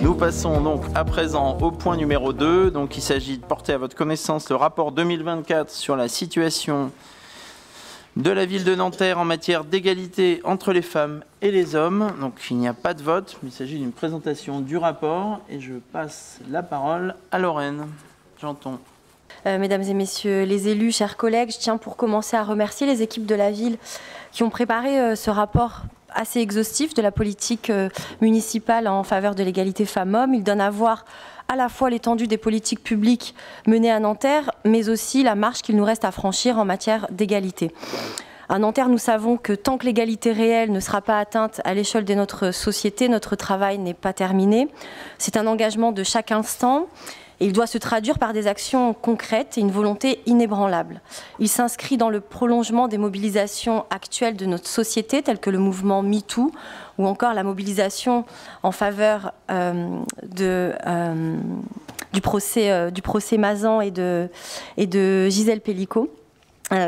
Nous passons donc à présent au point numéro 2. Donc il s'agit de porter à votre connaissance le rapport 2024 sur la situation de la ville de Nanterre en matière d'égalité entre les femmes et les hommes. Donc il n'y a pas de vote, mais il s'agit d'une présentation du rapport et je passe la parole à Lorraine. J'entends. Mesdames et messieurs les élus, chers collègues, je tiens pour commencer à remercier les équipes de la ville qui ont préparé ce rapport assez exhaustif de la politique municipale en faveur de l'égalité femmes-hommes. Il donne à voir à la fois l'étendue des politiques publiques menées à Nanterre, mais aussi la marche qu'il nous reste à franchir en matière d'égalité. À Nanterre, nous savons que tant que l'égalité réelle ne sera pas atteinte à l'échelle de notre société, notre travail n'est pas terminé. C'est un engagement de chaque instant. Et il doit se traduire par des actions concrètes et une volonté inébranlable. Il s'inscrit dans le prolongement des mobilisations actuelles de notre société, telles que le mouvement MeToo, ou encore la mobilisation en faveur du procès Mazan et de Gisèle Pelicot,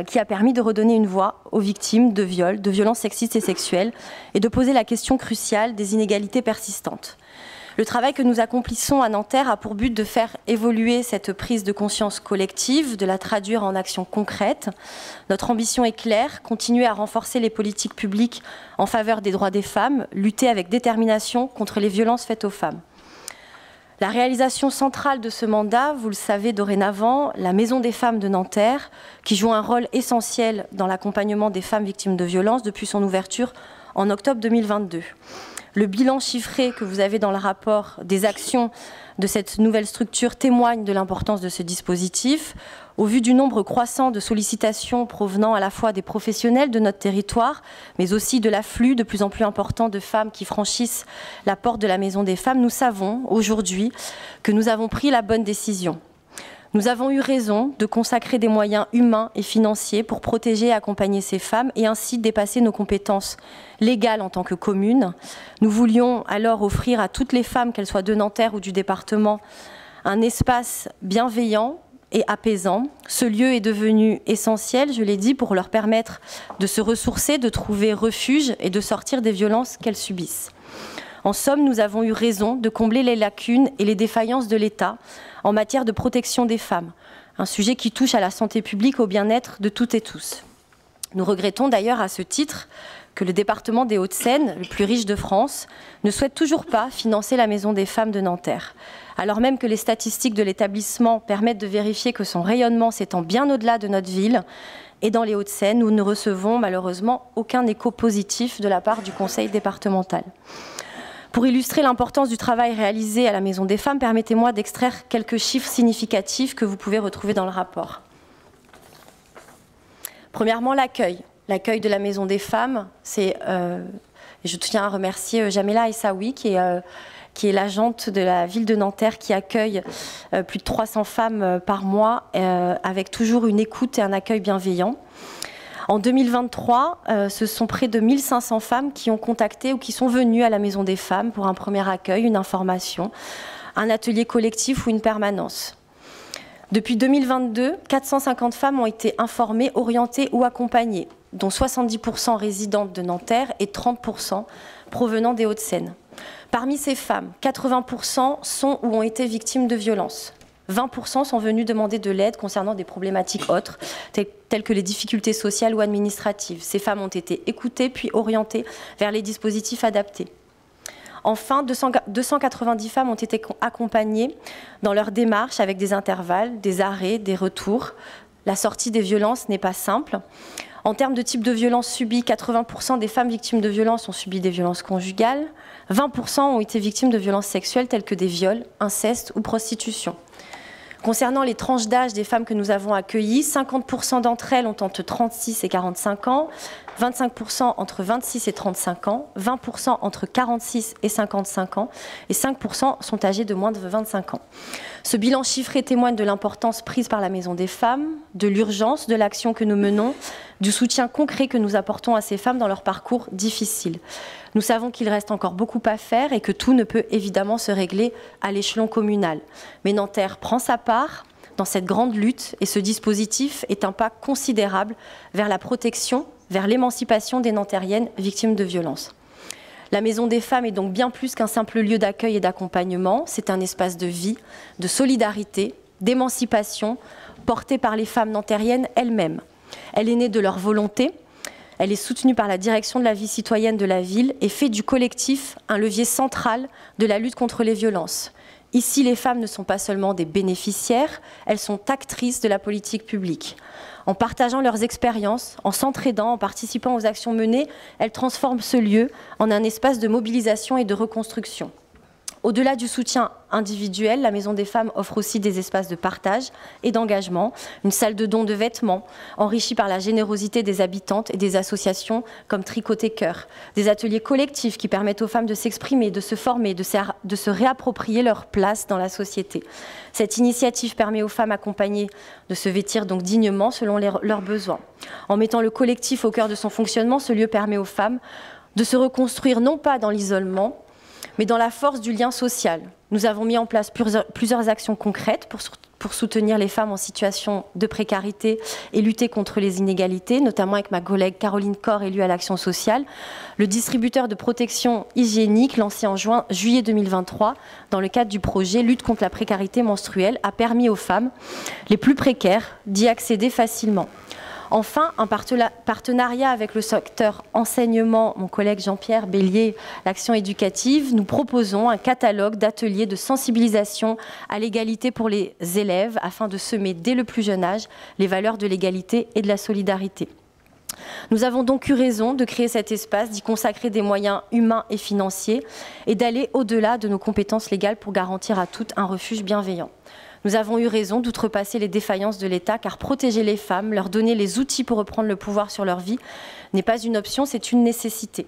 qui a permis de redonner une voix aux victimes de viols, de violences sexistes et sexuelles, et de poser la question cruciale des inégalités persistantes. Le travail que nous accomplissons à Nanterre a pour but de faire évoluer cette prise de conscience collective, de la traduire en actions concrètes. Notre ambition est claire, continuer à renforcer les politiques publiques en faveur des droits des femmes, lutter avec détermination contre les violences faites aux femmes. La réalisation centrale de ce mandat, vous le savez dorénavant, la Maison des femmes de Nanterre, qui joue un rôle essentiel dans l'accompagnement des femmes victimes de violences depuis son ouverture en octobre 2022. Le bilan chiffré que vous avez dans le rapport des actions de cette nouvelle structure témoigne de l'importance de ce dispositif. Au vu du nombre croissant de sollicitations provenant à la fois des professionnels de notre territoire, mais aussi de l'afflux de plus en plus important de femmes qui franchissent la porte de la Maison des femmes, nous savons aujourd'hui que nous avons pris la bonne décision. Nous avons eu raison de consacrer des moyens humains et financiers pour protéger et accompagner ces femmes et ainsi dépasser nos compétences légales en tant que commune. Nous voulions alors offrir à toutes les femmes, qu'elles soient de Nanterre ou du département, un espace bienveillant et apaisant. Ce lieu est devenu essentiel, je l'ai dit, pour leur permettre de se ressourcer, de trouver refuge et de sortir des violences qu'elles subissent. En somme, nous avons eu raison de combler les lacunes et les défaillances de l'État en matière de protection des femmes, un sujet qui touche à la santé publique, au bien-être de toutes et tous. Nous regrettons d'ailleurs à ce titre que le département des Hauts-de-Seine, le plus riche de France, ne souhaite toujours pas financer la Maison des femmes de Nanterre, alors même que les statistiques de l'établissement permettent de vérifier que son rayonnement s'étend bien au-delà de notre ville. Et dans les Hauts-de-Seine, nous ne recevons malheureusement aucun écho positif de la part du conseil départemental. Pour illustrer l'importance du travail réalisé à la Maison des femmes, permettez-moi d'extraire quelques chiffres significatifs que vous pouvez retrouver dans le rapport. Premièrement, l'accueil. L'accueil de la Maison des femmes, c'est, je tiens à remercier Jamela Essaoui, qui est l'agente de la ville de Nanterre, qui accueille plus de 300 femmes par mois, avec toujours une écoute et un accueil bienveillant. En 2023, ce sont près de 1500 femmes qui ont contacté ou qui sont venues à la Maison des femmes pour un premier accueil, une information, un atelier collectif ou une permanence. Depuis 2022, 450 femmes ont été informées, orientées ou accompagnées, dont 70% résidentes de Nanterre et 30% provenant des Hauts-de-Seine. Parmi ces femmes, 80% sont ou ont été victimes de violences. 20% sont venus demander de l'aide concernant des problématiques autres, telles que les difficultés sociales ou administratives. Ces femmes ont été écoutées puis orientées vers les dispositifs adaptés. Enfin, 290 femmes ont été accompagnées dans leur démarche avec des intervalles, des arrêts, des retours. La sortie des violences n'est pas simple. En termes de type de violence subie, 80% des femmes victimes de violences ont subi des violences conjugales. 20% ont été victimes de violences sexuelles telles que des viols, incestes ou prostitution. Concernant les tranches d'âge des femmes que nous avons accueillies, 50% d'entre elles ont entre 36 et 45 ans, 25% entre 26 et 35 ans, 20% entre 46 et 55 ans et 5% sont âgés de moins de 25 ans. Ce bilan chiffré témoigne de l'importance prise par la Maison des femmes, de l'urgence de l'action que nous menons, du soutien concret que nous apportons à ces femmes dans leur parcours difficile. Nous savons qu'il reste encore beaucoup à faire et que tout ne peut évidemment se régler à l'échelon communal. Mais Nanterre prend sa part dans cette grande lutte et ce dispositif est un pas considérable vers la protection, vers l'émancipation des Nantériennes victimes de violences. La Maison des Femmes est donc bien plus qu'un simple lieu d'accueil et d'accompagnement. C'est un espace de vie, de solidarité, d'émancipation, porté par les femmes nantériennes elles-mêmes. Elle est née de leur volonté, elle est soutenue par la direction de la vie citoyenne de la ville et fait du collectif un levier central de la lutte contre les violences. Ici, les femmes ne sont pas seulement des bénéficiaires, elles sont actrices de la politique publique. En partageant leurs expériences, en s'entraidant, en participant aux actions menées, elles transforment ce lieu en un espace de mobilisation et de reconstruction. Au-delà du soutien individuel, la Maison des Femmes offre aussi des espaces de partage et d'engagement, une salle de dons de vêtements, enrichie par la générosité des habitantes et des associations comme Tricoter Cœur, des ateliers collectifs qui permettent aux femmes de s'exprimer, de se former, de se réapproprier leur place dans la société. Cette initiative permet aux femmes accompagnées de se vêtir donc dignement selon leurs besoins. En mettant le collectif au cœur de son fonctionnement, ce lieu permet aux femmes de se reconstruire non pas dans l'isolement, mais dans la force du lien social. Nous avons mis en place plusieurs actions concrètes pour soutenir les femmes en situation de précarité et lutter contre les inégalités, notamment avec ma collègue Caroline Corr, élue à l'Action sociale. Le distributeur de protection hygiénique, lancé en juillet 2023, dans le cadre du projet Lutte contre la précarité menstruelle, a permis aux femmes les plus précaires d'y accéder facilement. Enfin, un partenariat avec le secteur enseignement, mon collègue Jean-Pierre Bélier, l'action éducative, nous proposons un catalogue d'ateliers de sensibilisation à l'égalité pour les élèves afin de semer dès le plus jeune âge les valeurs de l'égalité et de la solidarité. Nous avons donc eu raison de créer cet espace, d'y consacrer des moyens humains et financiers et d'aller au-delà de nos compétences légales pour garantir à toutes un refuge bienveillant. Nous avons eu raison d'outrepasser les défaillances de l'État, car protéger les femmes, leur donner les outils pour reprendre le pouvoir sur leur vie, n'est pas une option, c'est une nécessité.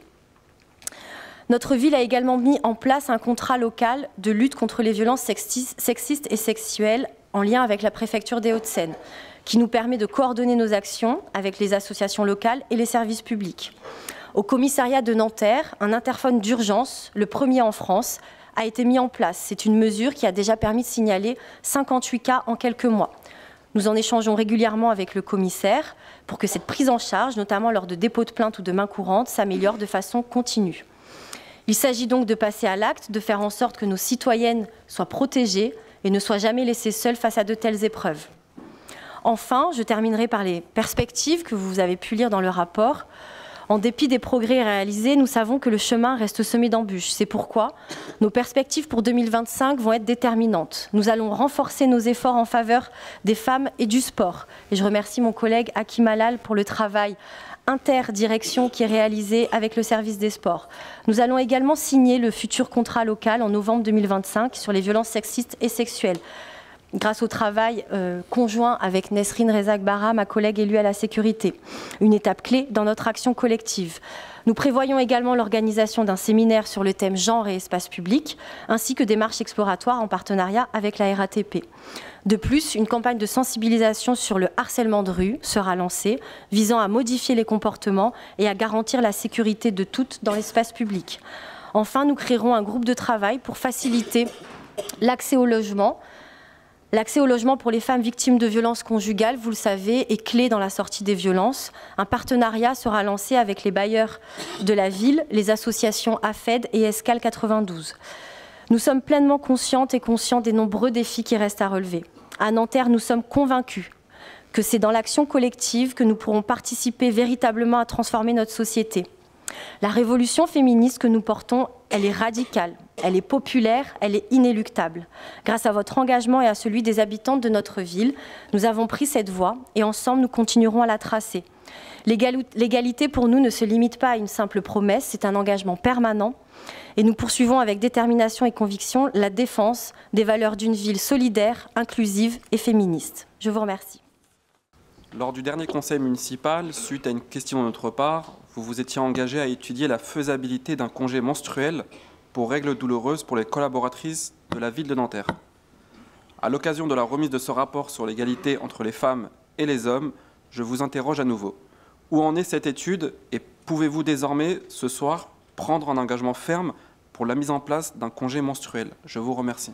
Notre ville a également mis en place un contrat local de lutte contre les violences sexistes et sexuelles en lien avec la préfecture des Hauts-de-Seine, qui nous permet de coordonner nos actions avec les associations locales et les services publics. Au commissariat de Nanterre, un interphone d'urgence, le premier en France, a été mis en place. C'est une mesure qui a déjà permis de signaler 58 cas en quelques mois. Nous en échangeons régulièrement avec le commissaire pour que cette prise en charge, notamment lors de dépôts de plainte ou de main courante, s'améliore de façon continue. Il s'agit donc de passer à l'acte, de faire en sorte que nos citoyennes soient protégées et ne soient jamais laissées seules face à de telles épreuves. Enfin, je terminerai par les perspectives que vous avez pu lire dans le rapport. En dépit des progrès réalisés, nous savons que le chemin reste semé d'embûches. C'est pourquoi nos perspectives pour 2025 vont être déterminantes. Nous allons renforcer nos efforts en faveur des femmes et du sport. Et je remercie mon collègue Hakim Halal pour le travail interdirection qui est réalisé avec le service des sports. Nous allons également signer le futur contrat local en novembre 2025 sur les violences sexistes et sexuelles. Grâce au travail conjoint avec Nesrine Rezak-Bara, ma collègue élue à la sécurité, une étape clé dans notre action collective. Nous prévoyons également l'organisation d'un séminaire sur le thème genre et espace public, ainsi que des marches exploratoires en partenariat avec la RATP. De plus, une campagne de sensibilisation sur le harcèlement de rue sera lancée, visant à modifier les comportements et à garantir la sécurité de toutes dans l'espace public. Enfin, nous créerons un groupe de travail pour faciliter l'accès au logement. L'accès au logement pour les femmes victimes de violences conjugales, vous le savez, est clé dans la sortie des violences. Un partenariat sera lancé avec les bailleurs de la ville, les associations AFED et Escale 92. Nous sommes pleinement conscientes et conscients des nombreux défis qui restent à relever. À Nanterre, nous sommes convaincus que c'est dans l'action collective que nous pourrons participer véritablement à transformer notre société. La révolution féministe que nous portons, elle est radicale, elle est populaire, elle est inéluctable. Grâce à votre engagement et à celui des habitantes de notre ville, nous avons pris cette voie et ensemble nous continuerons à la tracer. L'égalité pour nous ne se limite pas à une simple promesse, c'est un engagement permanent et nous poursuivons avec détermination et conviction la défense des valeurs d'une ville solidaire, inclusive et féministe. Je vous remercie. Lors du dernier conseil municipal, suite à une question de notre part, vous vous étiez engagé à étudier la faisabilité d'un congé menstruel pour règles douloureuses pour les collaboratrices de la ville de Nanterre. À l'occasion de la remise de ce rapport sur l'égalité entre les femmes et les hommes, je vous interroge à nouveau. Où en est cette étude et pouvez-vous désormais, ce soir, prendre un engagement ferme pour la mise en place d'un congé menstruel? Je vous remercie.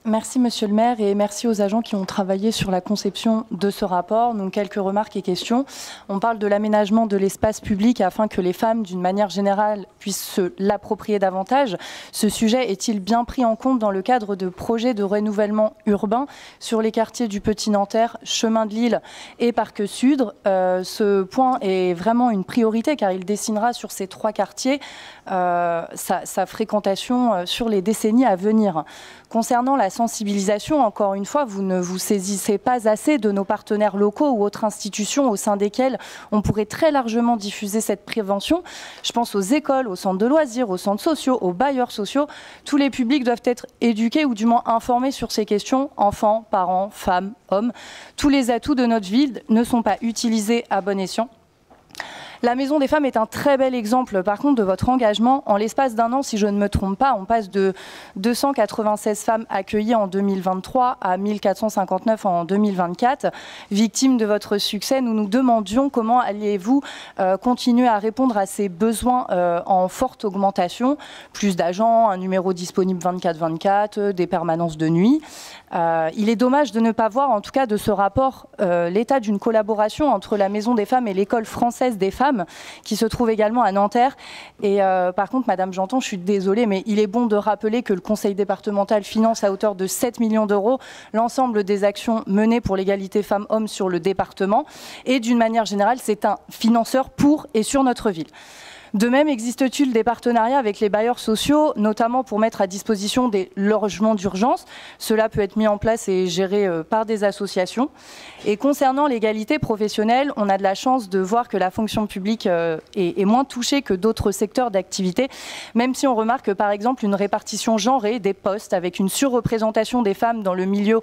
Merci Monsieur le maire et merci aux agents qui ont travaillé sur la conception de ce rapport. Donc quelques remarques et questions. On parle de l'aménagement de l'espace public afin que les femmes, d'une manière générale, puissent se l'approprier davantage. Ce sujet est-il bien pris en compte dans le cadre de projets de renouvellement urbain sur les quartiers du Petit Nanterre, Chemin de Lille et Parc Sud? Ce point est vraiment une priorité car il dessinera sur ces 3 quartiers sa fréquentation sur les décennies à venir. Concernant la sensibilisation, encore une fois, vous ne vous saisissez pas assez de nos partenaires locaux ou autres institutions au sein desquelles on pourrait très largement diffuser cette prévention. Je pense aux écoles, aux centres de loisirs, aux centres sociaux, aux bailleurs sociaux. Tous les publics doivent être éduqués ou du moins informés sur ces questions, enfants, parents, femmes, hommes. Tous les atouts de notre ville ne sont pas utilisés à bon escient. La Maison des Femmes est un très bel exemple, par contre, de votre engagement. En l'espace d'un an, si je ne me trompe pas, on passe de 296 femmes accueillies en 2023 à 1459 en 2024. Victimes de votre succès, nous nous demandions comment alliez-vous continuer à répondre à ces besoins en forte augmentation. Plus d'agents, un numéro disponible 24/24, des permanences de nuit. Il est dommage de ne pas voir, en tout cas de ce rapport, l'état d'une collaboration entre la Maison des Femmes et l'École française des femmes, qui se trouve également à Nanterre. Et par contre, Madame Janton, je suis désolée, mais il est bon de rappeler que le Conseil départemental finance à hauteur de 7 millions d'euros l'ensemble des actions menées pour l'égalité femmes-hommes sur le département. Et d'une manière générale, c'est un financeur pour et sur notre ville. De même, existe-t-il des partenariats avec les bailleurs sociaux, notamment pour mettre à disposition des logements d'urgence? Cela peut être mis en place et géré par des associations. Et concernant l'égalité professionnelle, on a de la chance de voir que la fonction publique est moins touchée que d'autres secteurs d'activité, même si on remarque par exemple une répartition genrée des postes avec une surreprésentation des femmes dans le milieu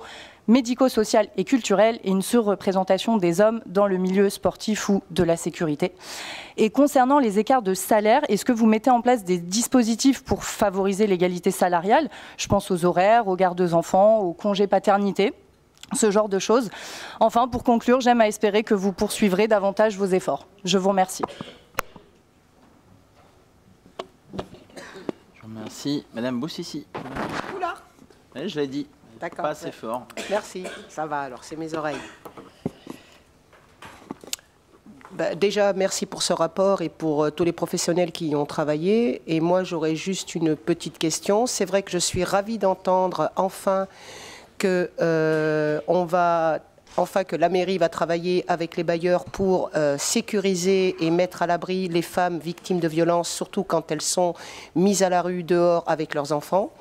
médico-social et culturel et une surreprésentation des hommes dans le milieu sportif ou de la sécurité. Et concernant les écarts de salaire, est-ce que vous mettez en place des dispositifs pour favoriser l'égalité salariale? Je pense aux horaires, aux gardes enfants, aux congés paternité, ce genre de choses. Enfin, pour conclure, j'aime à espérer que vous poursuivrez davantage vos efforts. Je vous remercie. Je vous remercie. Madame Boussissi. Oula, Oui, je l'ai dit. d'accord. Pas assez fort. Merci, ça va alors, c'est mes oreilles. Déjà, merci pour ce rapport et pour tous les professionnels qui y ont travaillé. Et moi, j'aurais juste une petite question. C'est vrai que je suis ravie d'entendre enfin que que la mairie va travailler avec les bailleurs pour sécuriser et mettre à l'abri les femmes victimes de violences, surtout quand elles sont mises à la rue dehors avec leurs enfants.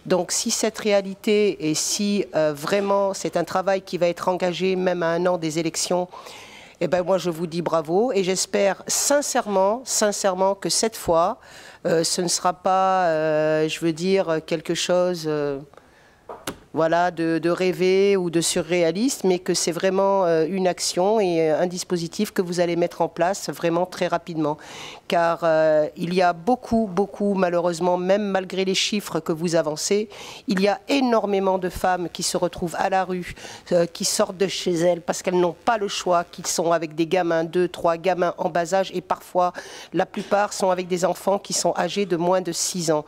Donc si cette réalité et si vraiment c'est un travail qui va être engagé même à 1 an des élections, eh ben moi je vous dis bravo et j'espère sincèrement que cette fois ce ne sera pas, je veux dire, quelque chose voilà, de rêver ou de surréaliste, mais que c'est vraiment une action et un dispositif que vous allez mettre en place vraiment très rapidement. Car il y a beaucoup, malheureusement, même malgré les chiffres que vous avancez, il y a énormément de femmes qui se retrouvent à la rue, qui sortent de chez elles parce qu'elles n'ont pas le choix, qu'ils sont avec des gamins, 2, 3 gamins en bas âge, et parfois, la plupart sont avec des enfants qui sont âgés de moins de 6 ans.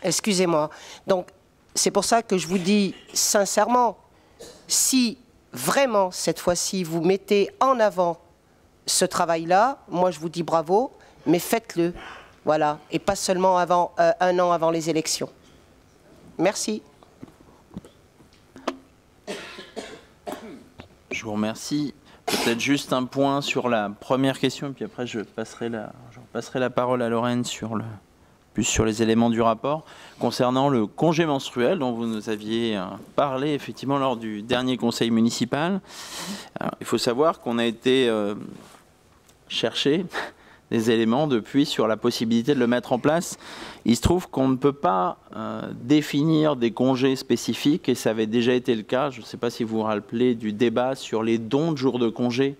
Excusez-moi. Donc, c'est pour ça que je vous dis sincèrement, si vraiment cette fois-ci vous mettez en avant ce travail-là, moi je vous dis bravo, mais faites-le, voilà, et pas seulement avant 1 an avant les élections. Merci. Je vous remercie. Peut-être juste un point sur la première question, et puis après je passerai la parole à Lorraine sur les éléments du rapport. Concernant le congé menstruel dont vous nous aviez parlé effectivement lors du dernier conseil municipal, alors, il faut savoir qu'on a été chercher des éléments depuis sur la possibilité de le mettre en place. Il se trouve qu'on ne peut pas définir des congés spécifiques, et ça avait déjà été le cas, je ne sais pas si vous vous rappelez du débat sur les dons de jours de congé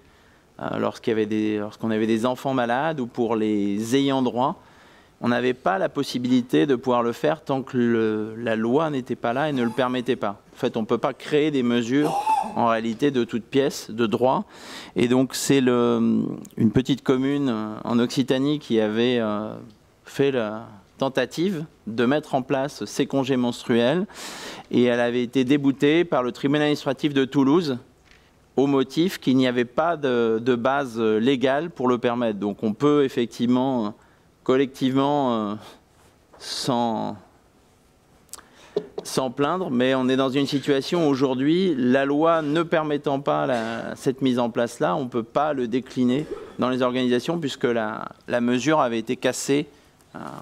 lorsqu'on avait des enfants malades ou pour les ayants droit. On n'avait pas la possibilité de pouvoir le faire tant que la loi n'était pas là et ne le permettait pas. En fait, on ne peut pas créer des mesures, en réalité, de toute pièce, de droit. Et donc, c'est une petite commune en Occitanie qui avait fait tentative de mettre en place ces congés menstruels et elle avait été déboutée par le tribunal administratif de Toulouse au motif qu'il n'y avait pas de base légale pour le permettre. Donc on peut effectivement, collectivement, s'en plaindre, mais on est dans une situation aujourd'hui, la loi ne permettant pas cette mise en place-là, on ne peut pas le décliner dans les organisations puisque la mesure avait été cassée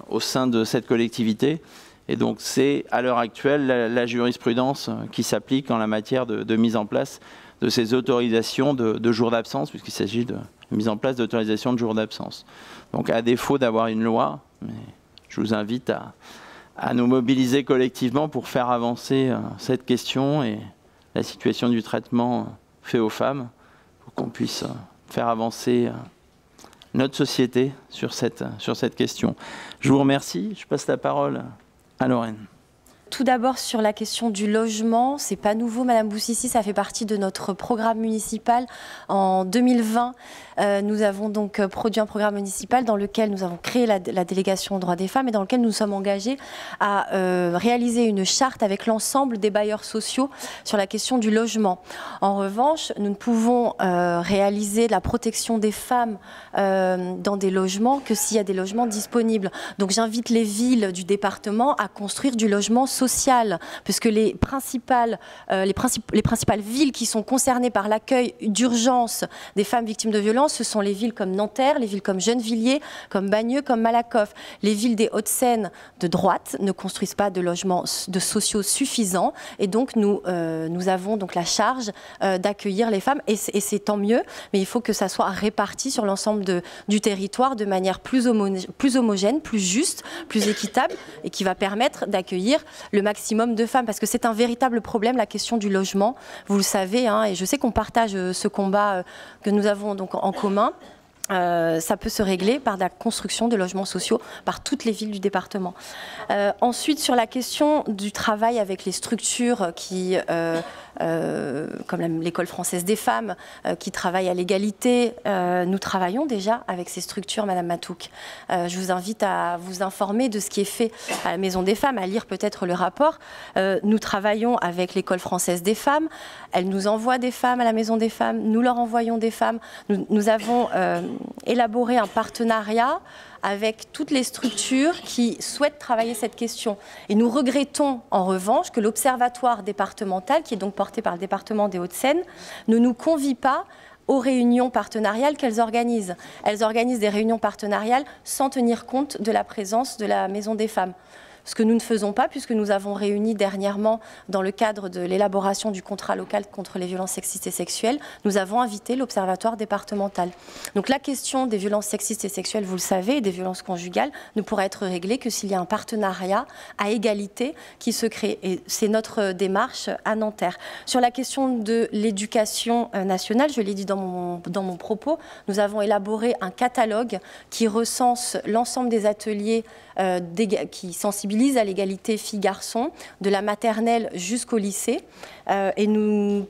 au sein de cette collectivité. Et donc c'est à l'heure actuelle la jurisprudence qui s'applique en la matière de mise en place de ces autorisations de jours d'absence, puisqu'il s'agit de mise en place d'autorisations de jours d'absence. Donc à défaut d'avoir une loi, je vous invite à nous mobiliser collectivement pour faire avancer cette question et la situation du traitement fait aux femmes, pour qu'on puisse faire avancer notre société sur cette question. Je vous remercie. Je passe la parole à Lorraine. Tout d'abord sur la question du logement, c'est pas nouveau, Madame Boussissi, ça fait partie de notre programme municipal. En 2020, nous avons donc produit un programme municipal dans lequel nous avons créé la délégation aux droits des femmes et dans lequel nous sommes engagés à réaliser une charte avec l'ensemble des bailleurs sociaux sur la question du logement. En revanche, nous ne pouvons réaliser la protection des femmes dans des logements que s'il y a des logements disponibles. Donc j'invite les villes du département à construire du logement social, puisque les principales villes qui sont concernées par l'accueil d'urgence des femmes victimes de violences, ce sont les villes comme Nanterre, les villes comme Gennevilliers, comme Bagneux, comme Malakoff. Les villes des Hauts-de-Seine de droite ne construisent pas de logements sociaux suffisants, et donc nous avons donc la charge d'accueillir les femmes, et c'est tant mieux, mais il faut que ça soit réparti sur l'ensemble du territoire de manière plus homogène, plus juste, plus équitable, et qui va permettre d'accueillir le maximum de femmes, parce que c'est un véritable problème, la question du logement. Vous le savez, hein, et je sais qu'on partage ce combat que nous avons donc en commun. Ça peut se régler par la construction de logements sociaux par toutes les villes du département. Ensuite, sur la question du travail avec les structures qui, comme l'École française des femmes, qui travaillent à l'égalité, nous travaillons déjà avec ces structures, Madame Matouk. Je vous invite à vous informer de ce qui est fait à la Maison des femmes, à lire peut-être le rapport. Nous travaillons avec l'École française des femmes. Elle nous envoie des femmes à la Maison des femmes, nous leur envoyons des femmes. Nous avons élaborer un partenariat avec toutes les structures qui souhaitent travailler cette question. Et nous regrettons en revanche que l'Observatoire départemental, qui est donc porté par le département des Hauts-de-Seine, ne nous convie pas aux réunions partenariales qu'elles organisent. Elles organisent des réunions partenariales sans tenir compte de la présence de la Maison des femmes. Ce que nous ne faisons pas, puisque nous avons réuni dernièrement, dans le cadre de l'élaboration du contrat local contre les violences sexistes et sexuelles, nous avons invité l'Observatoire départemental. Donc la question des violences sexistes et sexuelles, vous le savez, et des violences conjugales, ne pourra être réglée que s'il y a un partenariat à égalité qui se crée. Et c'est notre démarche à Nanterre. Sur la question de l'éducation nationale, je l'ai dit dans mon propos, nous avons élaboré un catalogue qui recense l'ensemble des ateliers qui sensibilisent à l'égalité filles-garçons, de la maternelle jusqu'au lycée. Et nous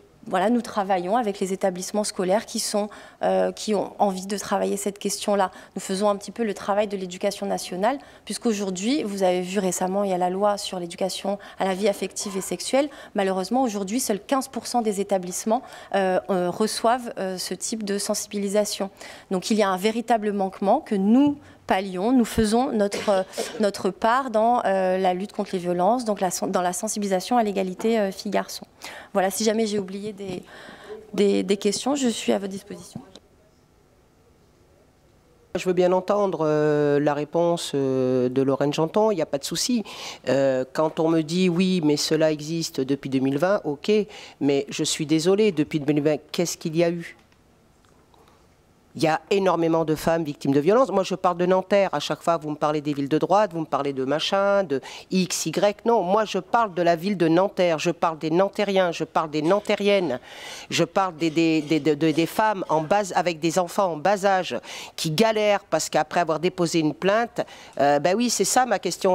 travaillons avec les établissements scolaires qui ont envie de travailler cette question-là. Nous faisons un petit peu le travail de l'éducation nationale, puisqu'aujourd'hui, vous avez vu récemment, il y a la loi sur l'éducation à la vie affective et sexuelle. Malheureusement, aujourd'hui, seuls 15% des établissements reçoivent ce type de sensibilisation. Donc il y a un véritable manquement que nous pallions, nous faisons notre part dans la lutte contre les violences, donc dans la sensibilisation à l'égalité filles-garçons. Voilà, si jamais j'ai oublié des questions, je suis à votre disposition. Je veux bien entendre la réponse de Lorraine Janton, il n'y a pas de souci. Quand on me dit oui, mais cela existe depuis 2020, ok, mais je suis désolée, depuis 2020, qu'est-ce qu'il y a eu ? Il y a énormément de femmes victimes de violences. Moi, je parle de Nanterre. À chaque fois, vous me parlez des villes de droite, vous me parlez de machin, de X, Y. Non, moi, je parle de la ville de Nanterre. Je parle des Nantériens, je parle des Nantériennes. Je parle des femmes avec des enfants en bas âge qui galèrent parce qu'après avoir déposé une plainte, ben oui, c'est ça ma question.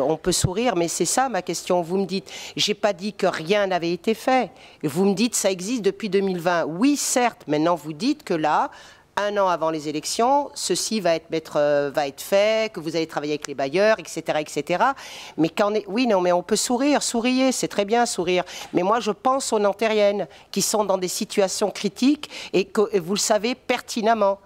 On peut sourire, mais c'est ça ma question. Vous me dites, j'ai pas dit que rien n'avait été fait. Vous me dites, ça existe depuis 2020. Oui, certes. Maintenant, vous dites que là, 1 an avant les élections, ceci va être fait, que vous allez travailler avec les bailleurs, etc., etc. Mais oui, non, mais on peut souriez, c'est très bien sourire. Mais moi, je pense aux Nantériennes qui sont dans des situations critiques et que vous le savez pertinemment.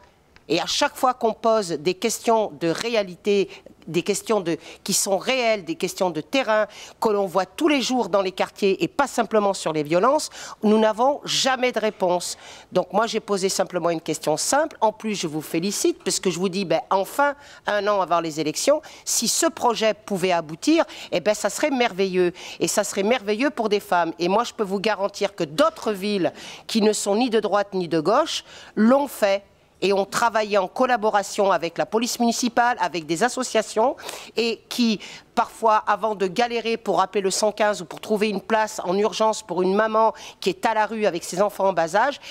Et à chaque fois qu'on pose des questions de réalité, des questions qui sont réelles, des questions de terrain, que l'on voit tous les jours dans les quartiers et pas simplement sur les violences, nous n'avons jamais de réponse. Donc moi, j'ai posé simplement une question simple. En plus, je vous félicite parce que je vous dis, enfin, 1 an avant les élections, si ce projet pouvait aboutir, ça serait merveilleux. Et ça serait merveilleux pour des femmes. Et moi, je peux vous garantir que d'autres villes qui ne sont ni de droite ni de gauche l'ont fait. Et ont travaillé en collaboration avec la police municipale, avec des associations, et qui, parfois, avant de galérer pour appeler le 115 ou pour trouver une place en urgence pour une maman qui est à la rue avec ses enfants en bas âge,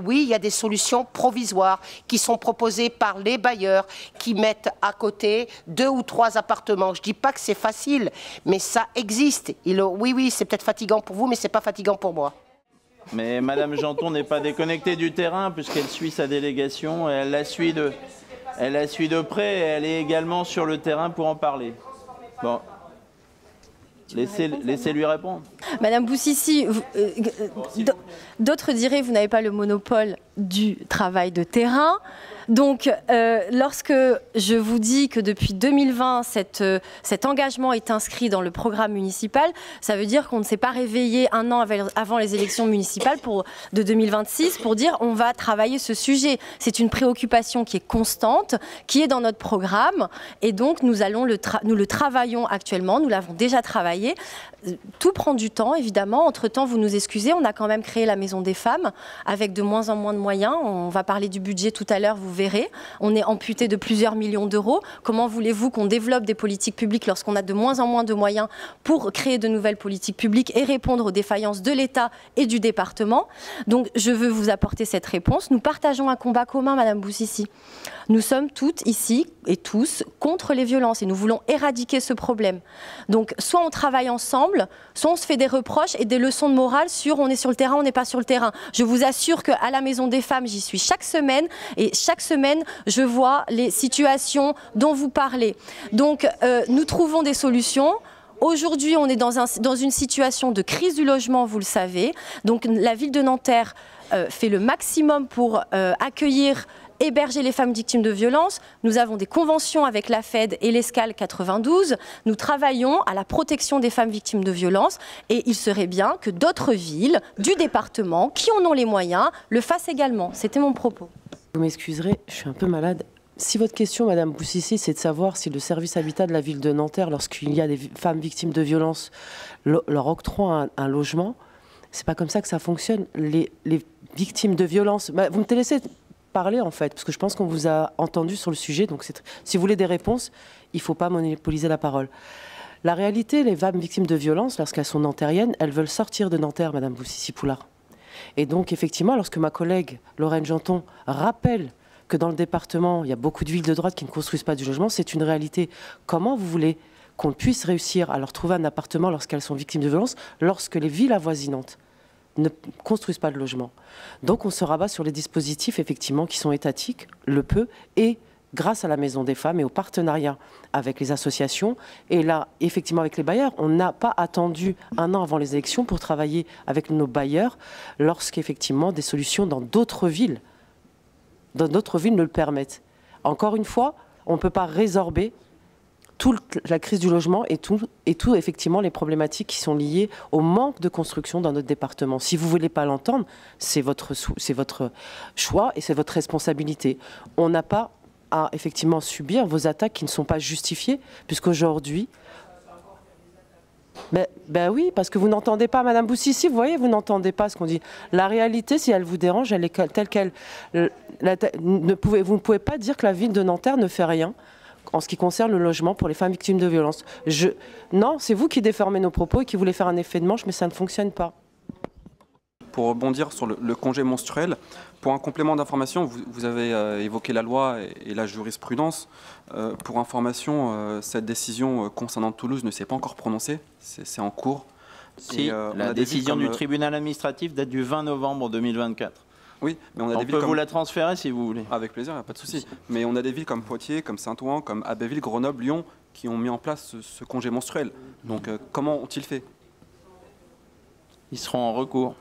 oui, il y a des solutions provisoires qui sont proposées par les bailleurs qui mettent à côté 2 ou 3 appartements. Je ne dis pas que c'est facile, mais ça existe. Oui, c'est peut-être fatigant pour vous, mais ce n'est pas fatigant pour moi. Mais Madame Janton n'est pas déconnectée du terrain puisqu'elle suit sa délégation, et elle la suit de près et elle est également sur le terrain pour en parler. Bon, laissez-lui répondre. Madame Boussissi, d'autres diraient vous n'avez pas le monopole du travail de terrain. Donc, lorsque je vous dis que depuis 2020, cet engagement est inscrit dans le programme municipal, ça veut dire qu'on ne s'est pas réveillé 1 an avant les élections municipales de 2026 pour dire on va travailler ce sujet. C'est une préoccupation qui est constante, qui est dans notre programme, et donc nous le travaillons actuellement, nous l'avons déjà travaillé. Tout prend du temps, évidemment. Entre-temps, vous nous excusez, on a quand même créé la Maison des Femmes avec de moins en moins de moyens. On va parler du budget tout à l'heure, vous verrez. On est amputé de plusieurs millions d'euros. Comment voulez-vous qu'on développe des politiques publiques lorsqu'on a de moins en moins de moyens pour créer de nouvelles politiques publiques et répondre aux défaillances de l'État et du département? Donc, je veux vous apporter cette réponse. Nous partageons un combat commun, Madame Boussissi. Nous sommes toutes ici et tous contre les violences et nous voulons éradiquer ce problème. Donc, soit on travaille ensemble, soit on se fait des reproches et des leçons de morale sur on est sur le terrain, on n'est pas sur le terrain. Je vous assure qu'à la Maison des Femmes, j'y suis chaque semaine et chaque semaine, je vois les situations dont vous parlez. Donc, nous trouvons des solutions. Aujourd'hui, on est dans une situation de crise du logement, vous le savez. Donc, la ville de Nanterre fait le maximum pour accueillir, héberger les femmes victimes de violences. Nous avons des conventions avec la FED et l'Escale 92. Nous travaillons à la protection des femmes victimes de violences et il serait bien que d'autres villes du département qui en ont les moyens le fassent également. C'était mon propos. Vous m'excuserez, je suis un peu malade. Si votre question, Madame Boussissi, c'est de savoir si le service habitat de la ville de Nanterre, lorsqu'il y a des femmes victimes de violences, leur octroie un logement, c'est pas comme ça que ça fonctionne. Les victimes de violences... vous me laissez parler en fait, parce que je pense qu'on vous a entendu sur le sujet, donc si vous voulez des réponses, il ne faut pas monopoliser la parole. La réalité, les femmes victimes de violences, lorsqu'elles sont nantériennes, elles veulent sortir de Nanterre, Madame Boussissi-Poulard. Et donc effectivement, lorsque ma collègue Lorraine Janton rappelle que dans le département, il y a beaucoup de villes de droite qui ne construisent pas du logement, c'est une réalité. Comment vous voulez qu'on puisse réussir à leur trouver un appartement lorsqu'elles sont victimes de violences, lorsque les villes avoisinantes ne construisent pas de logement? Donc on se rabat sur les dispositifs effectivement qui sont étatiques, le peu, et grâce à la Maison des Femmes et au partenariat avec les associations, et là effectivement avec les bailleurs, on n'a pas attendu 1 an avant les élections pour travailler avec nos bailleurs lorsqu'effectivement des solutions dans d'autres villes ne le permettent. Encore une fois, on ne peut pas résorber toute la crise du logement et tout effectivement les problématiques qui sont liées au manque de construction dans notre département. Si vous ne voulez pas l'entendre, c'est votre choix et c'est votre responsabilité. On n'a pas à effectivement subir vos attaques qui ne sont pas justifiées, puisqu'aujourd'hui... Ben oui, parce que vous n'entendez pas, Madame Boussissi, vous voyez, vous n'entendez pas ce qu'on dit. La réalité, si elle vous dérange, elle est telle qu'elle... Vous ne pouvez pas dire que la ville de Nanterre ne fait rien en ce qui concerne le logement pour les femmes victimes de violences. Non, c'est vous qui déformez nos propos et qui voulez faire un effet de manche, mais ça ne fonctionne pas. Pour rebondir sur le congé menstruel, pour un complément d'information, vous avez évoqué la loi et la jurisprudence. Pour information, cette décision concernant Toulouse ne s'est pas encore prononcée, c'est en cours. Si, la décision du tribunal administratif date du 20 novembre 2024. Oui, mais On peut vous la transférer si vous voulez. Avec plaisir, il n'y a pas de souci. Mais on a des villes comme Poitiers, comme Saint-Ouen, comme Abbeville, Grenoble, Lyon, qui ont mis en place ce congé menstruel. Donc comment ont-ils fait? Ils seront en recours.